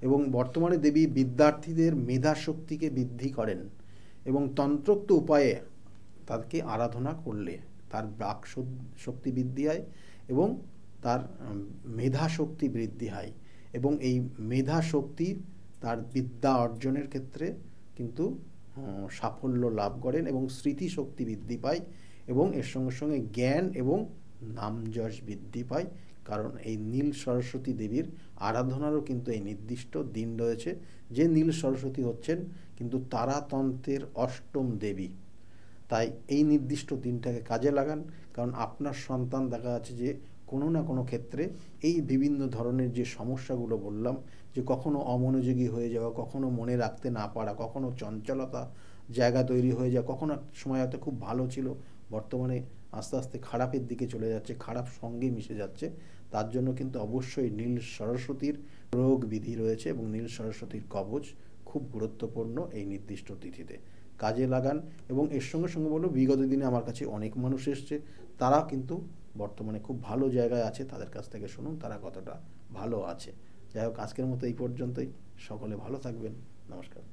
এবং বর্তমানে দেবী বিদ্যার্থীদের মেধা শক্তিকে বৃদ্ধি করেন এবং তন্ত্রোক্ত উপায়ে তাকে আরাধনা করলে তার বাক শক্তি বৃদ্ধি হয় এবং তার মেধা শক্তি বৃদ্ধি হয় এবং এই মেধা শক্তি তার বিদ্যা অর্জনের ক্ষেত্রে কিন্তু সাফল্য লাভ করেন এবং স্মৃতিশক্তি বৃদ্ধি পায় এবং এর সঙ্গে সঙ্গে জ্ঞান এবং নামযশ বৃদ্ধি পায়। কারণ এই নীল সরস্বতী দেবীর আরাধনারও কিন্তু এই নির্দিষ্ট দিন রয়েছে, যে নীল সরস্বতী হচ্ছেন কিন্তু তারাতন্ত্রের অষ্টম দেবী। তাই এই নির্দিষ্ট দিনটাকে কাজে লাগান, কারণ আপনার সন্তান দেখা যাচ্ছে যে কোনো না কোনো ক্ষেত্রে এই বিভিন্ন ধরনের যে সমস্যাগুলো বললাম, যে কখনো অমনোযোগী হয়ে যাওয়া, কখনো মনে রাখতে না পারা, কখনো চঞ্চলতা জায়গা তৈরি হয়ে যাওয়া, কখনো সময় হয়তো খুব ভালো ছিল বর্তমানে আস্তে আস্তে খারাপের দিকে চলে যাচ্ছে, খারাপ সঙ্গে মিশে যাচ্ছে, তার জন্য কিন্তু অবশ্যই নীল সরস্বতীর প্রয়োগ বিধি রয়েছে এবং নীল সরস্বতীর কবচ খুব গুরুত্বপূর্ণ এই নির্দিষ্ট তিথিতে। কাজে লাগান এবং এর সঙ্গে সঙ্গে বলবো বিগত দিনে আমার কাছে অনেক মানুষ এসছে, তারা কিন্তু বর্তমানে খুব ভালো জায়গায় আছে, তাদের কাছ থেকে শুনুন তারা কতটা ভালো আছে। যাই হোক, আজকের মতো এই পর্যন্তই। সকলে ভালো থাকবেন। নমস্কার।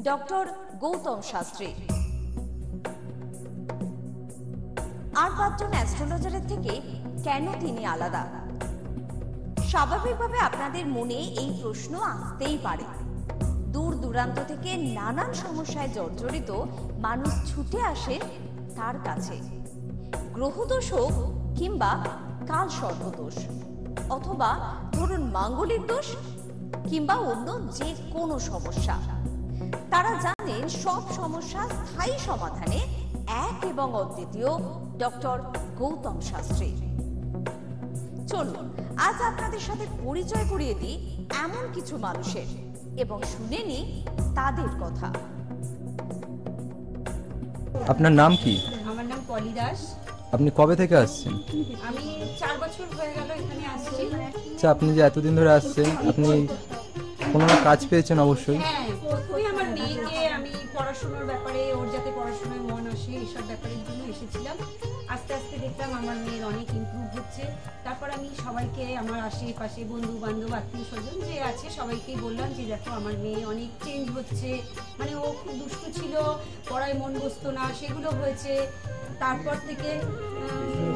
ডক্টর গৌতম শাস্ত্রী। আর 5 জন অ্যাস্ট্রোলজারের থেকে কেন তিনি আলাদা? স্বাভাবিকভাবে আপনাদের মনে এই প্রশ্ন আসতেই পারে। দূর দূরান্ত থেকে নানান সমস্যায় জর্জরিত মানুষ ছুটে আসে তার কাছে। গ্রহদোষ হোক কিংবা কাল সর্পদোষ, অথবা ধরুন মাঙ্গলিক দোষ কিংবা অন্য যে কোনো সমস্যা, তারা জানেন সব সমস্যা স্থায়ী সমাধানে এক এবং অদ্বিতীয় ডক্টর গৌতম শাস্ত্রী। চলুন আজ আপনাদের সাথে পরিচয় করিয়ে দিই এমন কিছু মানুষের এবং শুনে নিই তাদের কথা। আপনার নাম কি? আমার নাম পলি দাস। আপনি কবে থেকে আসছেন? আমি 4 বছর হয়ে গেল এখানে আসছি। আচ্ছা, আপনি যে এতদিন ধরে আসছেন, আপনি কোনো কাজ পেয়েছেন অবশ্যই? হ্যাঁ, প্রথমে আমার মেয়েকে আমি পড়াশোনার ব্যাপারে, ওর যাতে পড়াশোনায় মন আসে এইসব ব্যাপারের জন্য এসেছিলাম। আস্তে আস্তে দেখলাম আমার মেয়ের অনেক ইমপ্রুভ হচ্ছে। তারপর আমি সবাইকে, আমার আশেপাশে বন্ধু বান্ধব আত্মীয় স্বজন যে আছে সবাইকেই বললাম যে দেখো আমার মেয়ে অনেক চেঞ্জ হচ্ছে, মানে ও খুব দুষ্টু ছিল, পড়ায় মন বসতো না, সেগুলো হয়েছে। তারপর থেকে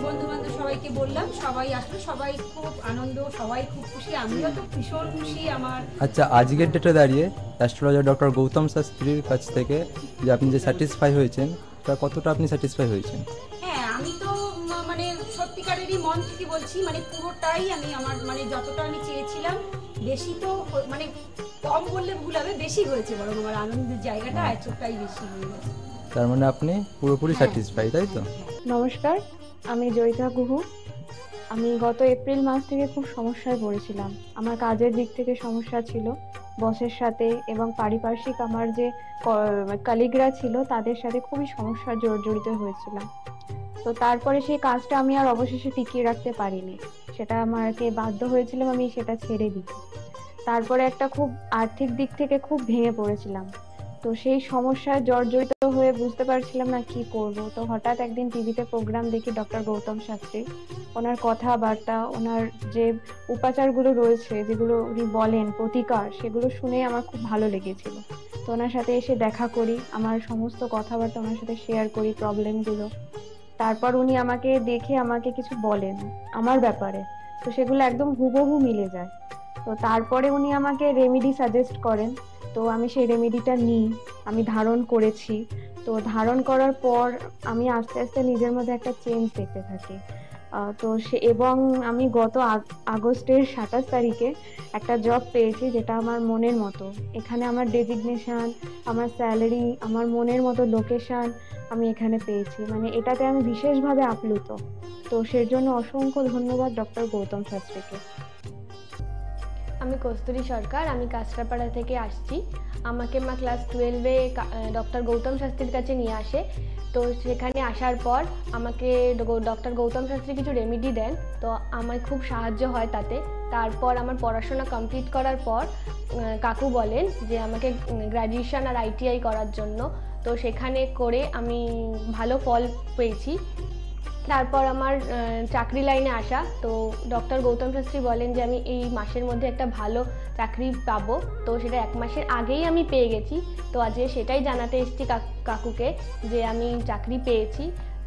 বন্ধু বান্ধব সবাইকে বললাম, সবাই আসলো, সবাই খুব আনন্দ, সবাই খুব খুশি, আমিও তো ভীষণ খুশি। আমার আচ্ছা, আজকের ডেটে দাঁড়িয়ে অ্যাস্ট্রোলজার ডক্টর গৌতম শাস্ত্রীর কাছ থেকে যে আপনি যে স্যাটিসফাই হয়েছেন, তা কতটা আপনি স্যাটিসফাই হয়েছেন? হ্যাঁ, আমি তো মানে সত্যিকারেরই মন থেকে বলছি, মানে পুরোটাই আমি আমার মানে যতটা আমি চেয়েছিলাম, বেশি তো মানে কম বললে ভুল হবে, বেশি হয়েছে, বরং আমার আনন্দের জায়গাটা এতটাই বেশি হয়ে গেছে। তার মানে আপনি পুরোপুরি স্যাটিসফাই, তাই তো? নমস্কার, আমি জয়িতা গুহু। আমি গত এপ্রিল মাস থেকে খুব সমস্যায় পড়েছিলাম। আমার কাজের দিক থেকে সমস্যা ছিল, বসের সাথে এবং পারিপার্শ্বিক আমার যে কলিগরা ছিল তাদের সাথে খুবই সমস্যা জর্জরিত হয়েছিলাম। তো তারপরে সেই কাজটা আমি আর অবশেষে টিকিয়ে রাখতে পারিনি, সেটা আমাকে বাধ্য হয়েছিলাম আমি সেটা ছেড়ে দিতে। তারপরে একটা খুব আর্থিক দিক থেকে খুব ভেঙে পড়েছিলাম। তো সেই সমস্যায় জর্জরিত হয়ে বুঝতে পারছিলাম না কি করব। তো হঠাৎ একদিন টিভিতে প্রোগ্রাম দেখি ডক্টর গৌতম শাস্ত্রী, ওনার কথাবার্তা, ওনার যে উপাচারগুলো রয়েছে, যেগুলো উনি বলেন প্রতিকার, সেগুলো শুনে আমার খুব ভালো লেগেছিল। তো ওনার সাথে এসে দেখা করি, আমার সমস্ত কথাবার্তা ওনার সাথে শেয়ার করি, প্রবলেমগুলো। তারপর উনি আমাকে দেখে আমাকে কিছু বলেন আমার ব্যাপারে, তো সেগুলো একদম হুবহু মিলে যায়। তো তারপরে উনি আমাকে রেমেডি সাজেস্ট করেন, তো আমি সেই রেমেডিটা নিই, আমি ধারণ করেছি। তো ধারণ করার পর আমি আস্তে আস্তে নিজের মধ্যে একটা চেঞ্জ দেখতে থাকি। তো এবং আমি গত আগস্টের 27 তারিখে একটা জব পেয়েছি, যেটা আমার মনের মতো। এখানে আমার ডেজিগনেশন, আমার স্যালারি, আমার মনের মতো লোকেশন আমি এখানে পেয়েছি, মানে এটাতে আমি বিশেষভাবে আপ্লুত। তো সের জন্য অসংখ্য ধন্যবাদ ডক্টর গৌতম শাস্ত্রীকে। আমি কস্তুরী সরকার, আমি কাঁচরাপাড়া থেকে আসছি। আমাকে মা ক্লাস 12-এ ডক্টর গৌতম শাস্ত্রীর কাছে নিয়ে আসে। তো সেখানে আসার পর আমাকে ডক্টর গৌতম শাস্ত্রী কিছু রেমেডি দেন, তো আমার খুব সাহায্য হয় তাতে। তারপর আমার পড়াশোনা কমপ্লিট করার পর কাকু বলেন যে আমাকে গ্র্যাজুয়েশন আর ITI করার জন্য। তো সেখানে করে আমি ভালো ফল পেয়েছি। তারপর আমার চাকরি লাইনে আসা, তো ডক্টর গৌতম শাস্ত্রী বলেন যে আমি এই মাসের মধ্যে একটা ভালো চাকরি পাবো। তো সেটা 1 মাসের আগেই আমি পেয়ে গেছি। তো আজকে সেটাই জানাতে এসেছি কাকুকে যে আমি চাকরি পেয়েছি।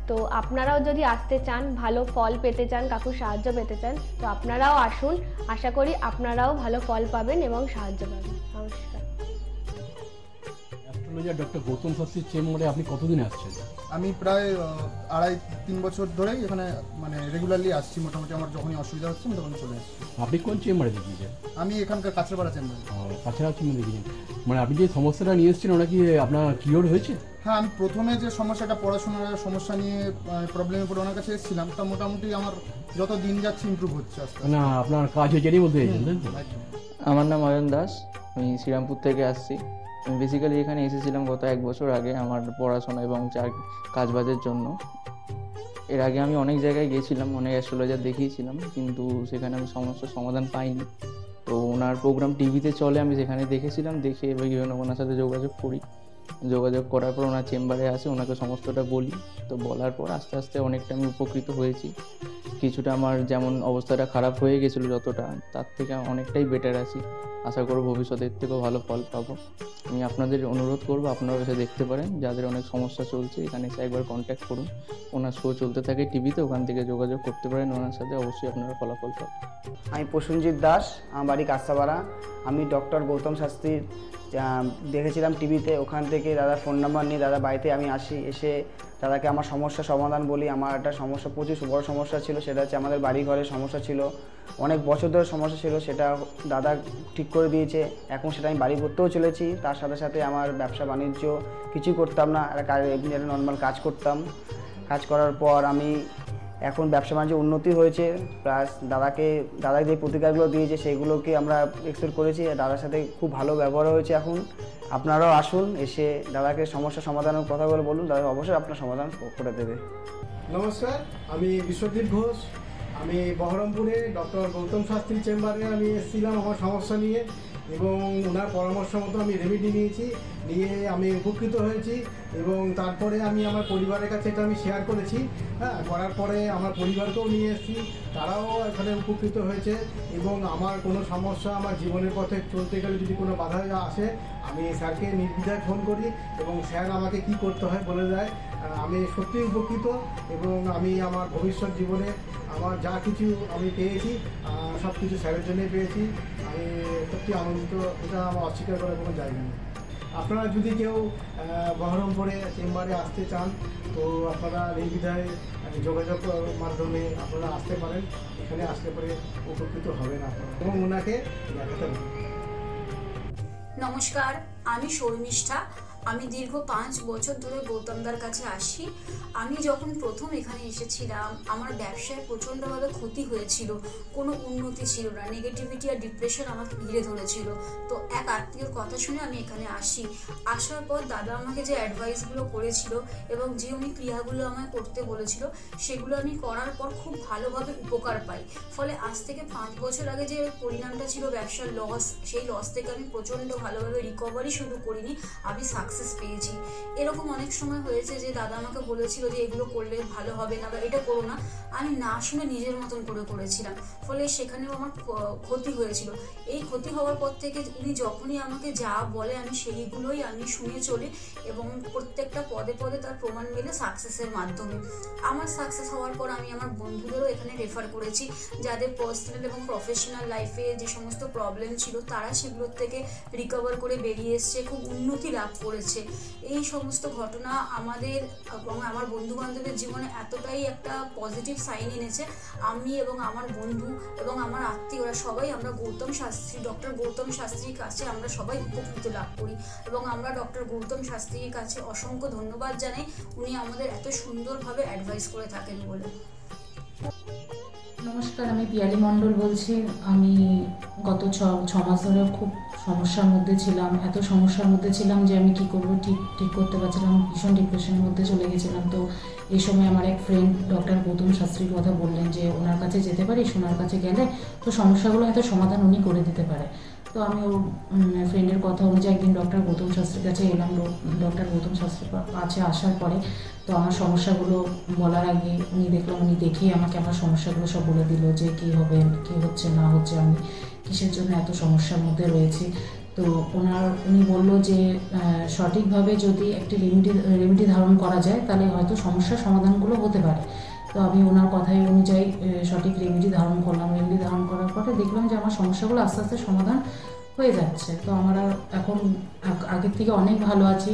তো আপনারাও যদি আসতে চান, ভালো ফল পেতে চান, কাকুর সাহায্য পেতে চান, তো আপনারাও আসুন। আশা করি আপনারাও ভালো ফল পাবেন এবং সাহায্য পাবেন। নমস্কার। অ্যাস্ট্রোলজার ডক্টর গৌতম শাস্ত্রীর চেম্বারে আপনি কতদিন আসছেন? আমি প্রায় 2.5-3 বছর ধরেই এখানে মানে রেগুলারলি আসছি। মোটামুটি আমার যখনই অসুবিধা হচ্ছে আমি তখন চলে আসছি। আপনি কোন চেম্বারে দেখিয়েছেন? আমি এখানকার কাঁচরাপাড়া চেম্বারে। কাছাকাছি দেখিয়েছেন, মানে আপনি যে সমস্যাটা নিয়ে এসেছেন ওটা কি আপনার কিওর হয়েছে? হ্যাঁ, আমি প্রথমে যে সমস্যাটা, পড়াশোনার সমস্যা নিয়ে প্রবলেমে পড়ে ওনার কাছে এসেছিলাম, তা মোটামুটি আমার যত দিন যাচ্ছে ইমপ্রুভ হচ্ছে আস্তে আস্তে। না, আপনার কাজ হয়েছে বলতে চাইছেন? আমার নাম অয়ন দাস, আমি শ্রীরামপুর থেকে আসছি। আমি বেসিক্যালি এখানে এসেছিলাম গত 1 বছর আগে আমার পড়াশোনা এবং কাজবাজের জন্য। এর আগে আমি অনেক জায়গায় গিয়েছিলাম, অনেক অ্যাস্ট্রোলজার দেখিয়েছিলাম, কিন্তু সেখানে আমি সমস্যার সমাধান পাইনি। তো ওনার প্রোগ্রাম টিভিতে চলে, আমি সেখানে দেখেছিলাম, দেখে এবার ওনার সাথে যোগাযোগ করি। যোগাযোগ করার পর ওনার চেম্বারে আসে, ওনাকে সমস্তটা বলি। তো বলার পর আস্তে আস্তে অনেকটা আমি উপকৃত হয়েছি। কিছুটা আমার যেমন অবস্থাটা খারাপ হয়ে গেছিলো যতটা, তার থেকে অনেকটাই বেটার আছি। আশা করব ভবিষ্যতে এর থেকেও ভালো ফল পাবো। আমি আপনাদের অনুরোধ করবো আপনারা এসে দেখতে পারেন, যাদের অনেক সমস্যা চলছে এখানে এসে একবার কন্ট্যাক্ট করুন। ওনার শো চলতে থাকে টিভিতে, ওখান থেকে যোগাযোগ করতে পারেন ওনার সাথে, অবশ্যই আপনারা ফলাফল পাবেন। আমি প্রসেনজিৎ দাস, আমার বাড়ি কাস্তাপাড়া। আমি ডক্টর গৌতম শাস্ত্রীর দেখেছিলাম টিভিতে, ওখান থেকে দাদার ফোন নাম্বার নিয়ে দাদা বাড়িতে আমি আসি, এসে দাদাকে আমার সমস্যার সমাধান বলি। আমার একটা সমস্যা, প্রচুর বড় সমস্যা ছিল, সেটা হচ্ছে আমাদের বাড়ি ঘরের সমস্যা ছিল, অনেক বছর ধরে সমস্যা ছিল, সেটা দাদা ঠিক করে দিয়েছে। এখন সেটা আমি বাড়ি করতেও চলেছি। তার সাথে সাথে আমার ব্যবসা বাণিজ্য কিছুই করতাম না, একটা নর্মাল কাজ করতাম। কাজ করার পর আমি এখন ব্যবসা বাণিজ্য উন্নতি হয়েছে, প্লাস দাদা যে প্রতিকারগুলো দিয়েছে সেগুলোকে আমরা এক্সপেক্ট করেছি, দাদার সাথে খুব ভালো ব্যবহার হয়েছে। এখন আপনারাও আসুন, এসে দাদাকে সমস্যা সমাধানের কথাগুলো বলুন, দাদা অবশ্যই আপনার সমাধান করে দেবে। নমস্কার, আমি বিশ্বজিৎ ঘোষ। আমি বহরমপুরে ডক্টর গৌতম শাস্ত্রী চেম্বারে আমি এসেছিলাম আমার সমস্যা নিয়ে, এবং ওনার পরামর্শ মতো আমি রেমেডি নিয়ে আমি উপকৃত হয়েছি। এবং তারপরে আমি আমার পরিবারের কাছে এটা আমি শেয়ার করেছি। করার পরে আমার পরিবারকেও নিয়ে এসেছি, তারাও এখানে উপকৃত হয়েছে। এবং আমার কোনো সমস্যা, আমার জীবনের পথে চলতে গেলে যদি কোনো বাধা আসে, আমি স্যারকে নির্দ্বিধায় ফোন করি এবং স্যার আমাকে কি করতে হয় বলে দেয়। আমি সত্যিই উপকৃত, এবং আমি আমার ভবিষ্যৎ জীবনে আমার যা কিছু আমি পেয়েছি সব কিছু স্যারের জন্যই পেয়েছি। আমি সত্যি আনন্দিত, এটা আমার অস্বীকার করার কোনো জায়গা নেই। আপনারা যদি কেউ বহরমপুরে চেম্বারে আসতে চান, তো আপনারা নির্দ্বিধায় যোগাযোগ মাধ্যমে আপনারা আসতে পারেন। এখানে আসতে পারে উপকৃত হবেন আপনারা, এবং ওনাকে দেখাতে পারেন। নমস্কার, আমি শর্মিষ্ঠা। আমি দীর্ঘ 5 বছর ধরে গৌতমদার কাছে আসি। আমি যখন প্রথম এখানে এসেছিলাম, আমার ব্যবসায় প্রচণ্ডভাবে ক্ষতি হয়েছিল, কোনো উন্নতি ছিল না, নেগেটিভিটি আর ডিপ্রেশন আমাকে ঘিরে ধরেছিল। তো এক আত্মীয়র কথা শুনে আমি এখানে আসি। আসার পর দাদা আমাকে যে অ্যাডভাইসগুলো করেছিল এবং যে উনি ক্রিয়াগুলো আমায় করতে বলেছিল, সেগুলো আমি করার পর খুব ভালোভাবে উপকার পাই। ফলে আজ থেকে 5 বছর আগে যে পরিণামটা ছিল ব্যবসার লস, সেই লস থেকে আমি প্রচণ্ড ভালোভাবে রিকভারি শুরু করিনি, আমি সাকসেস পেয়েছি। এরকম অনেক সময় হয়েছে যে দাদা আমাকে বলেছিল যে এগুলো করলে ভালো হবে না বা এটা করো না, আমি না শুনে নিজের মতন করে করেছিলাম, ফলে সেখানেও আমার ক্ষতি হয়েছিল। এই ক্ষতি হওয়ার পর থেকে উনি যখনই আমাকে যা বলে আমি সেইগুলোই আমি শুনে চলি, এবং প্রত্যেকটা পদে পদে তার প্রমাণ মেলে সাকসেসের মাধ্যমে। আমার সাকসেস হওয়ার পর আমি আমার বন্ধুদেরও এখানে রেফার করেছি, যাদের পার্সোনাল এবং প্রফেশনাল লাইফে যে সমস্ত প্রবলেম ছিল তারা সেগুলোর থেকে রিকভার করে বেরিয়ে এসছে, খুব উন্নতি লাভ করেছে। এই সমস্ত ঘটনা আমাদের এবং আমার বন্ধু বান্ধবের জীবনে এতটাই একটা পজিটিভ সাইন এনেছে, আমি এবং আমার বন্ধু এবং আমার আত্মীয়রা সবাই আমরা ডক্টর গৌতম শাস্ত্রীর কাছে আমরা সবাই উপকৃত লাভ করি, এবং আমরা ডক্টর গৌতম শাস্ত্রীর কাছে অসংখ্য ধন্যবাদ জানাই, উনি আমাদের এত সুন্দরভাবে অ্যাডভাইস করে থাকেন বলে। নমস্কার, আমি পিয়ালি মণ্ডল বলছি। আমি গত ছ মাস ধরে খুব সমস্যার মধ্যে ছিলাম, এত সমস্যার মধ্যে ছিলাম যে আমি কী করবো ঠিক করতে পারছিলাম, ভীষণ ডিপ্রেশনের মধ্যে চলে গেছিলাম। তো এই সময় আমার এক ফ্রেন্ড ডক্টর গৌতম শাস্ত্রীর কথা বললেন যে ওনার কাছে যেতে পারিস, ওনার কাছে গেলে তো সমস্যাগুলো হয়তো সমাধান উনি করে দিতে পারে। তো আমি ওর ফ্রেন্ডের কথা অনুযায়ী একদিন ডক্টর গৌতম শাস্ত্রীর কাছে এলাম। ডক্টর গৌতম শাস্ত্রীর কাছে আসার পরে তো আমার সমস্যাগুলো বলার আগে উনি দেখেই আমাকে আমার সমস্যাগুলো সব বলে দিল যে কী হবে, কী হচ্ছে না হচ্ছে, আমি কিসের জন্য এত সমস্যার মধ্যে রয়েছি। তো উনি বলল যে সঠিকভাবে যদি একটি রেমেডি ধারণ করা যায় তাহলে হয়তো সমস্যার সমাধানগুলো হতে পারে। তো আমি ওনার কথাই অনুযায়ী সঠিক রেমেডি ধারণ করলাম। রেমেডি ধারণ করার পরে দেখলাম যে আমার সমস্যাগুলো আস্তে আস্তে সমাধান হয়ে যাচ্ছে। তো আমরা এখন আগের থেকে অনেক ভালো আছি,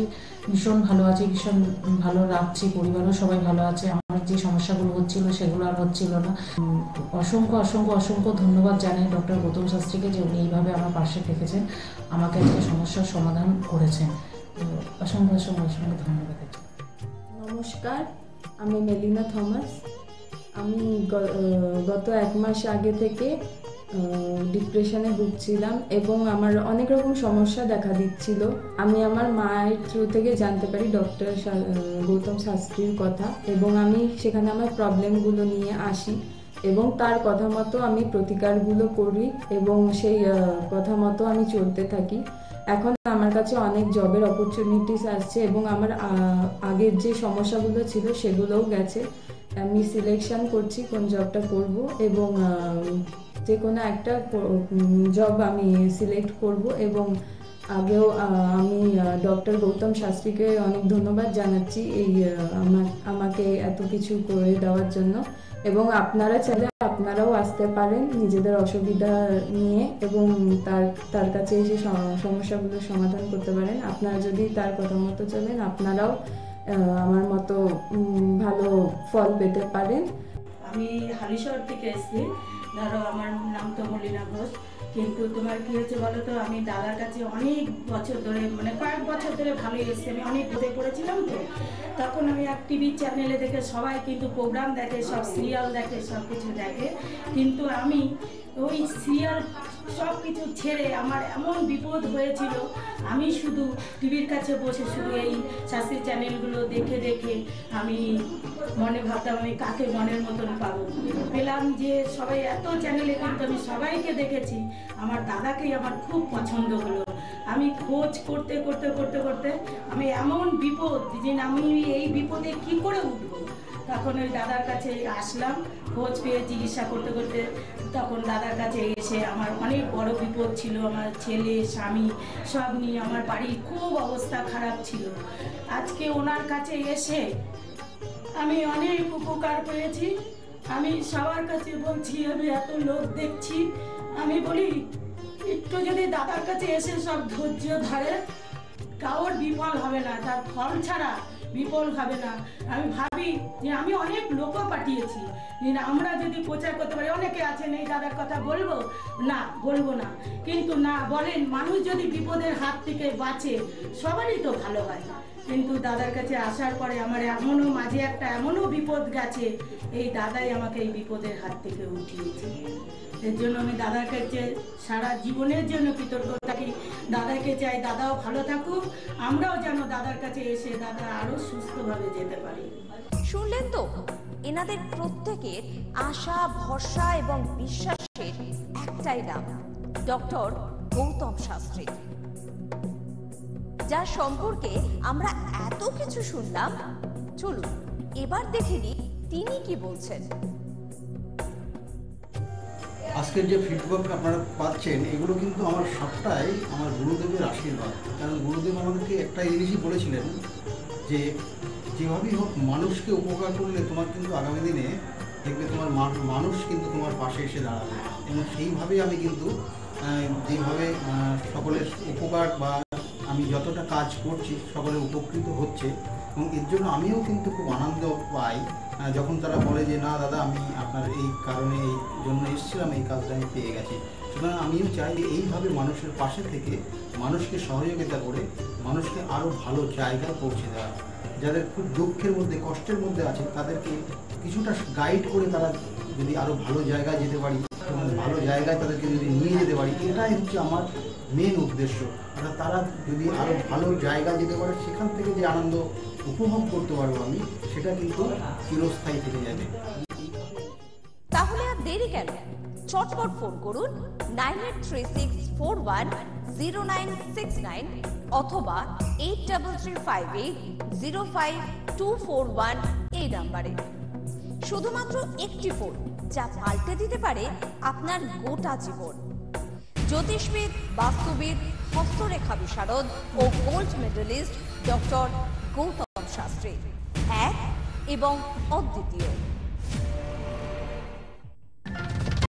ভীষণ ভালো আছি, ভীষণ ভালো রাখছি, পরিবারও সবাই ভালো আছে। আমার যে সমস্যাগুলো হচ্ছিল সেগুলো আর হচ্ছিল না। অসংখ্য অসংখ্য অসংখ্য ধন্যবাদ জানাই ডক্টর গৌতম শাস্ত্রীকে যে উনি এইভাবে আমার পাশে থেকেছেন, আমাকে আজকে সমস্যার সমাধান করেছেন। তো অসংখ্য অসংখ্য অসংখ্য ধন্যবাদ। নমস্কার, আমি মেলিনা থমাস। আমি গত 1 মাস আগে থেকে ডিপ্রেশনে ভুগছিলাম এবং আমার অনেক রকম সমস্যা দেখা দিচ্ছিল। আমি আমার মায়ের থ্রু থেকে জানতে পারি ডক্টর গৌতম শাস্ত্রীর কথা, এবং আমি সেখানে আমার প্রবলেমগুলো নিয়ে আসি এবং তার কথা মতো আমি প্রতিকারগুলো করি এবং সেই কথা মতো আমি চলতে থাকি। এখন আমার কাছে অনেক জবের অপরচুনিটিস আসছে এবং আমার আগের যে সমস্যাগুলো ছিল সেগুলোও গেছে। আমি সিলেকশন করছি কোন জবটা করব এবং যে কোনো একটা জব আমি সিলেক্ট করব। এবং আগেও আমি ডক্টর গৌতম শাস্ত্রীকে অনেক ধন্যবাদ জানাচ্ছি এই আমাকে এত কিছু করে দেওয়ার জন্য। এবং আপনারা চাইলে আপনারাও আসতে পারেন নিজেদের অসুবিধা নিয়ে এবং তার কাছে এসে সমস্যাগুলো সমাধান করতে পারেন। আপনারা যদি তার কথা মতো চলেন আপনারাও আমার মতো ভালো ফল পেতে পারেন। আমি হালিশহর থেকে এসেছি, ধরো আমার নাম তো মলিনা ঘোষ, কিন্তু তোমার কি হয়েছে বলো তো, আমি দাদার কাছে অনেক বছর ধরে মানে কয়েক বছর ধরে ভালোই এসেছি। আমি অনেক বোধে পড়েছিলাম তো, তখন আমি এক টিভি চ্যানেলে দেখে সবাই কিন্তু প্রোগ্রাম দেখে, সব সিরিয়াল দেখে, সব কিছু দেখে, কিন্তু আমি ওই সিরিয়াল সব কিছু ছেড়ে আমার এমন বিপদ হয়েছিল, আমি শুধু টিভির কাছে বসে শুধু এই শাস্ত্রী চ্যানেলগুলো দেখে দেখে আমি মনে ভাবতাম আমি কাকে মনের মতন পাবো। পেলাম যে সবাই এত চ্যানেলে, কিন্তু আমি সবাইকে দেখেছি, আমার দাদাকেই আমার খুব পছন্দ হলো। আমি খোঁজ করতে করতে করতে করতে আমি এমন বিপদ যে আমি এই বিপদে কি করে উঠবো, তখন ওই দাদার কাছে আসলাম, খোঁজ পেয়ে চিকিৎসা করতে করতে তখন দাদার কাছে এসে আমার অনেক বড় বিপদ ছিল, আমার ছেলে স্বামী সব নিয়ে আমার বাড়ির খুব অবস্থা খারাপ ছিল। আজকে ওনার কাছে এসে আমি অনেক উপকার পেয়েছি। আমি সবার কাছে বলছি, আমি এত লোক দেখছি, আমি বলি একটু যদি দাদার কাছে এসে সব ধৈর্য ধরে কারোর বিফল হবে না, তার ফল ছাড়া বিফল হবে না। আমি ভাবি যে আমি অনেক লোকও পাঠিয়েছি, আমরা যদি প্রচার করতে পারি, অনেকে আছেন এই দাদার কথা বলবো না, বলবো না, কিন্তু না বলেন, মানুষ যদি বিপদের হাত থেকে বাঁচে সবারই তো ভালো হয়। কিন্তু দাদার কাছে আসার পরে আমার এমনও মাঝে একটা এমনও বিপদ গেছে, এই দাদাই আমাকে এই বিপদের হাত থেকে উঠিয়েছে। এর জন্য আমি দাদার কাছে সারা জীবনের জন্য কৃতজ্ঞ থাকি। দাদাকে চাই দাদাও ভালো থাকুক, আমরাও যেন দাদার কাছে এসে দাদা আরো সুস্থভাবে যেতে পারি। শুনলেন তো, এনাদের প্রত্যেকের আশা, ভরসা এবং বিশ্বাসের একটাই নাম, ডক্টর গৌতম শাস্ত্রী, যার সম্পর্কে আমরা এত কিছু শুনলাম। চলুন এবার দেখে নিই তিনি কি বলছেন। আজকের যে ফিডব্যাক আপনারা পাচ্ছেন, এগুলো কিন্তু আমার সবটাই আমার গুরুদেবের আশীর্বাদ। কারণ গুরুদেব আমাদেরকে একটা জিনিসই বলেছিলেন যে যেভাবেই হোক মানুষকে উপকার করলে তোমার কিন্তু আগামী দিনে দেখবে তোমার মানুষ কিন্তু তোমার পাশে এসে দাঁড়াবে। এবং সেইভাবেই আমি কিন্তু যেভাবে সকলের উপকার বা আমি যতটা কাজ করছি সকলে উপকৃত হচ্ছে, এবং এর জন্য আমিও কিন্তু খুব আনন্দ পাই যখন তারা বলে যে না দাদা, আমি আপনার এই কারণে এই জন্য এসেছিলাম, এই কাজটা আমি পেয়ে গেছি। সুতরাং আমিও চাই যে এইভাবে মানুষের পাশে থেকে মানুষকে সহযোগিতা করে মানুষকে আরও ভালো জায়গায় পৌঁছে দেওয়া। যাদের খুব দুঃখের মধ্যে, কষ্টের মধ্যে আছে, তাদেরকে কিছুটা গাইড করে তারা যদি আরও ভালো জায়গায় যেতে পারি এবং ভালো জায়গায় তাদেরকে যদি নিয়ে যেতে পারি, এটাই হচ্ছে আমার মেন উদ্দেশ্য। অর্থাৎ তারা যদি আরও ভালো জায়গা যেতে পারে, সেখান থেকে যে আনন্দ উপভোগ করতে পারবো আমি, সেটা কিন্তু চিরস্থায়ী থেকে যাবে। তাহলে আর দেরি কেন, চটপট ফোন করুন 9836410969 অথবা 8335805241 এই নাম্বারে। শুধুমাত্র একটি ফোন, যা পাল্টে দিতে পারে আপনার গোটা জীবন। জ্যোতিষবিদ, বাস্তুবিদ, হস্তরেখা বিশারদ ও gold medalist doctor Gautam Shastri, এক এবং অদ্বিতীয়।